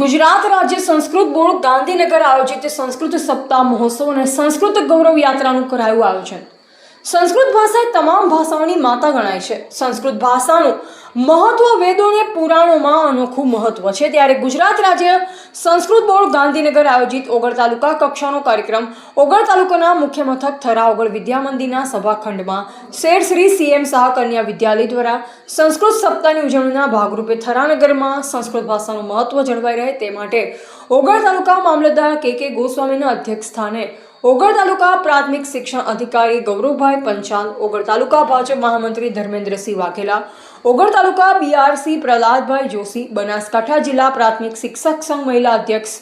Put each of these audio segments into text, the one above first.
ગુજરાત રાજ્ય સંસ્કૃત બોર્ડ ગાંધીનગર આયોજિત સંસ્કૃત સપ્તાહ મહોત્સવ અને સંસ્કૃત ગૌરવ યાત્રાનું કરાયું આયોજન। સંસ્કૃત ભાષા એ તમામ ભાષાઓની માતા ગણાય છે। સંસ્કૃત ભાષાનું મહત્વ વેદો અને પુરાણોમાં અનોખું મહત્વ છે। ત્યારે ગુજરાત રાજ્ય સંસ્કૃત બોર્ડ ગાંધીનગર આયોજિત ઓગળ તાલુકા કક્ષાનો કાર્યક્રમ ઓગળ તાલુકાના મુખ્ય મથક થરા ઓગળ વિદ્યા મંદિરના સભાખંડમાં શેઠ શ્રી CM શાહ કન્યા વિદ્યાલય દ્વારા સંસ્કૃત સપ્તાહની ઉજવણીના ભાગરૂપે થરાનગરમાં સંસ્કૃત ભાષાનું મહત્વ જળવાઈ રહે તે માટે ઓગળ તાલુકા મામલતદાર કે ગોસ્વામીના અધ્યક્ષ સ્થાને ઓગળ તાલુકા પ્રાથમિક શિક્ષણ અધિકારી ગૌરવભાઈ પંચાલ, ઓગળ તાલુકા ભાજપ મહામંત્રી ધર્મેન્દ્રસિંહ વાઘેલા, ઓગળ તાલુકા BRC પ્રહલાદભાઈ જોશી, બનાસકાંઠા જિલ્લા પ્રાથમિક શિક્ષક સંઘ મહિલા અધ્યક્ષ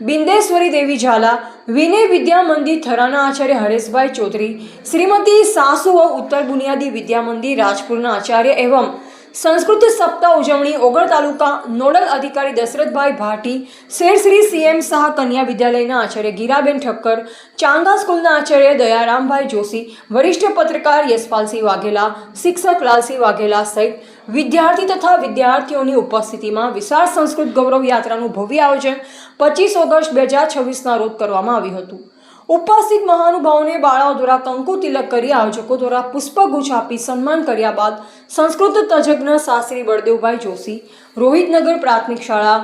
બિંદેશ્વરી દેવી ઝાલા, વિનય વિદ્યા મંદિર થરાના આચાર્ય હરેશભાઈ ચૌધરી, શ્રીમતી સાસુ ઉત્તર બુનિયાદી વિદ્યા મંદિર રાજપુરના આચાર્ય એવં સંસ્કૃત સપ્તાહ ઉજવણી ઓગળ તાલુકા નોડલ અધિકારી દશરથભાઈ ભાટી, શેઠ શ્રી CM શાહ કન્યા વિદ્યાલયના આચાર્ય ગીરાબેન ઠક્કર, ચાંગા સ્કૂલના આચાર્ય દયારામભાઈ જોશી, વરિષ્ઠ પત્રકાર યશપાલસિંહ વાઘેલા, શિક્ષક લાલસિંહ વાઘેલા સહિત વિદ્યાર્થી તથા વિદ્યાર્થીઓની ઉપસ્થિતિમાં વિશાળ સંસ્કૃત ગૌરવ યાત્રાનું ભવ્ય આયોજન 25 ઓગસ્ટ 2026ના રોજ કરવામાં આવ્યું હતું। ઉપસ્થિત મહાનુભાવોને બાળાઓ દ્વારા કંકુ તિલક કરી આયોજકો દ્વારા પુષ્પગુચ્છ આપી સન્માન કર્યા બાદ સંસ્કૃત તજજ્ઞ શાસ્ત્રી બળદેવભાઈ જોશી, રોહિતનગર પ્રાથમિક શાળા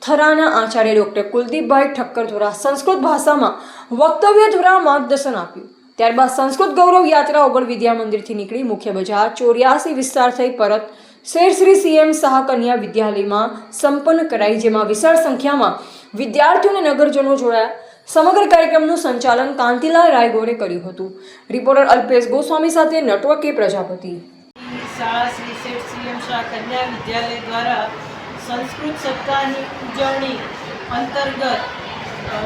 થરાના આચાર્ય ડૉક્ટર કુલદીપભાઈ ઠક્કર દ્વારા સંસ્કૃત ભાષામાં વક્તવ્ય દ્વારા માર્ગદર્શન આપ્યું। ત્યારબાદ સંસ્કૃત ગૌરવ યાત્રા ઓગળ વિદ્યા મંદિરથી નીકળી મુખ્ય બજાર 84 વિસ્તાર થઈ પરત શેઠ શ્રી CM શાહ કન્યા વિદ્યાલયમાં સંપન્ન કરાઈ, જેમાં વિશાળ સંખ્યામાં વિદ્યાર્થીઓ અને નગરજનો જોડાયા। સમગ્ર કાર્યક્રમનું સંચાલન કાંતિલાલ રાયગોરે કર્યું હતું। રિપોર્ટર અલ્પેશ ગોસ્વામી સાથે નટવર કે પ્રજાપતિ। શાળા શ્રી શેઠ CM શાહ કન્યા વિદ્યાલય દ્વારા સંસ્કૃત સપ્તાહની ઉજવણી અંતર્ગત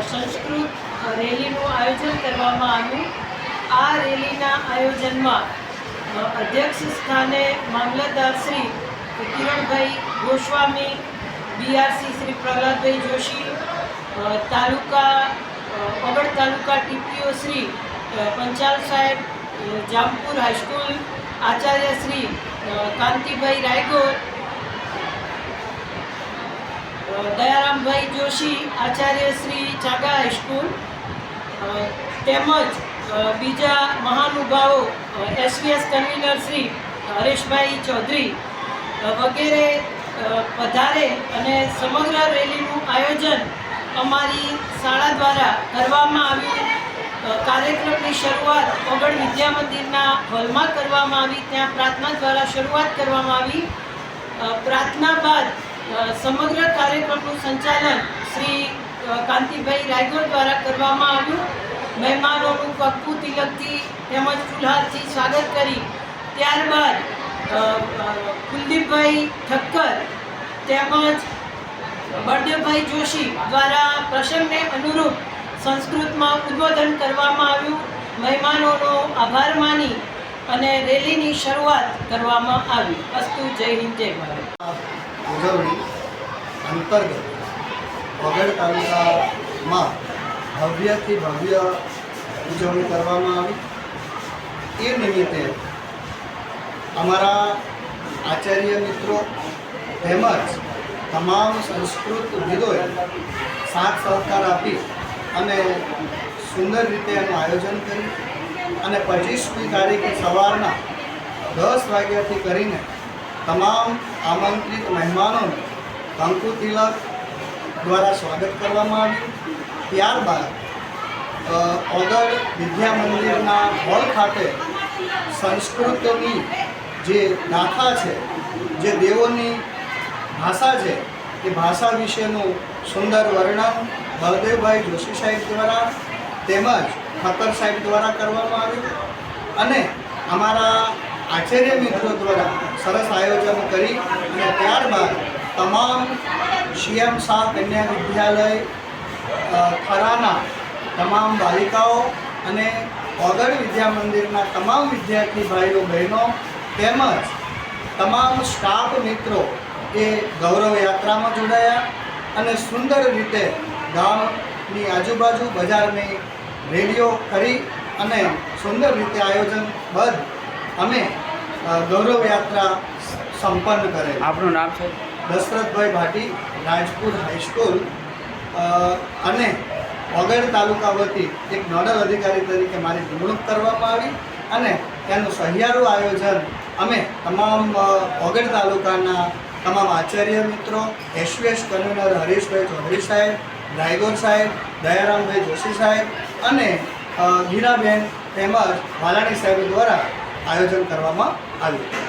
સંસ્કૃત રેલીનું આયોજન કરવામાં આવ્યું। આ રેલીના આયોજનમાં અધ્યક્ષ સ્થાને મામલતદાર શ્રી કિરણભાઈ ગોસ્વામી, BRC શ્રી પ્રહલાદભાઈ જોશી, ઓગળ તાલુકા TPO શ્રી પંચાલ સાહેબ, જામપુર હાઈસ્કૂલ આચાર્ય શ્રી કાંતિભાઈ રાયગોર, દયારામભાઈ જોશી આચાર્ય શ્રી ચાગા હાઈસ્કૂલ તેમજ બીજા મહાનુભાવો SVS કન્વીનર શ્રી હરેશભાઈ ચૌધરી વગેરે પધારે અને સમગ્ર રેલીનું આયોજન અમારી શાળા દ્વારા કરવામાં આવ્યું। કાર્યક્રમની શરૂઆત ઓગળ વિદ્યા મંદિરના હોલમાં કરવામાં આવી, ત્યાં પ્રાર્થના દ્વારા શરૂઆત કરવામાં આવી। પ્રાર્થના બાદ સમગ્ર કાર્યક્રમનું સંચાલન શ્રી કાંતિભાઈ રાયગોર દ્વારા કરવામાં આવ્યું। મહેમાનોનું કંકુ તિલકથી તેમજ ફુલહારથી સ્વાગત કરી ત્યારબાદ કુલદીપભાઈ ઠક્કર તેમજ બળદેવભાઈ જોશી દ્વારા પ્રસંગને અનુરૂપ સંસ્કૃતમાં ઉદ્બોધન કરવામાં આવ્યું। મહેમાનોનો આભાર માની અને રેલીની શરૂઆત કરવામાં આવી। અસ્તુ, જય હિન્દ, જય ભારત। ઉજવણી અંતર્ગત ઓગળ તાલુકામાં ભવ્યથી ભવ્ય ઉજવણી કરવામાં આવી। એ નિમિત્તે અમારા આચાર્ય મિત્રો તેમજ તમામ સંસ્કૃત વિદોએ સાથ સહકાર આપી અને સુંદર રીતે એનું આયોજન કર્યું અને 25મી તારીખે સવારના 10 વાગ્યાથી કરીને તમામ આમંત્રિત મહેમાનોને કંકુ તિલક દ્વારા સ્વાગત કરવામાં આવ્યું। ત્યારબાદ ઓગળ વિદ્યા મંદિરના હોલ ખાતે સંસ્કૃતની જે ગાથા છે, જે દેવોની ભાષા છે, એ ભાષા વિશેનું સુંદર વર્ણન બળદેવભાઈ જોશી સાહેબ દ્વારા તેમજ ઠક્કર સાહેબ દ્વારા કરવામાં આવ્યું અને અમારા આચાર્ય મિત્રો દ્વારા સરસ આયોજન કરી અને ત્યારબાદ તમામ CM શાહ કન્યા વિદ્યાલય થરાના તમામ બાલિકાઓ અને ઓગળ વિદ્યા મંદિરના તમામ વિદ્યાર્થી ભાઈઓ બહેનો તેમજ તમામ સ્ટાફ મિત્રો એ ગૌરવ યાત્રામાં જોડાયા અને સુંદર રીતે ગામની આજુબાજુ બજારની રેલીઓ કરી અને સુંદર રીતે આયોજનબદ્ધ અમે ગૌરવ યાત્રા સંપન્ન કરેલ। આપનું નામ છે? દશરથભાઈ ભાટી, રાજપુર હાઈસ્કૂલ અને વગડ તાલુકા વતી એક નોડલ અધિકારી તરીકે મારી નિમણૂક કરવામાં આવી અને તેનું સહિયારું આયોજન અમે તમામ વગડ તાલુકાના તમામ આચાર્ય મિત્રો, એસવીએસ કન્વીનર હરીશભાઈ ચૌધરી સાહેબ, રાયગોર સાહેબ, દયારામભાઈ જોશી સાહેબ અને ગીરાબેન તેમજ વાલાણી સાહેબ દ્વારા આયોજન કરવામાં આવ્યું.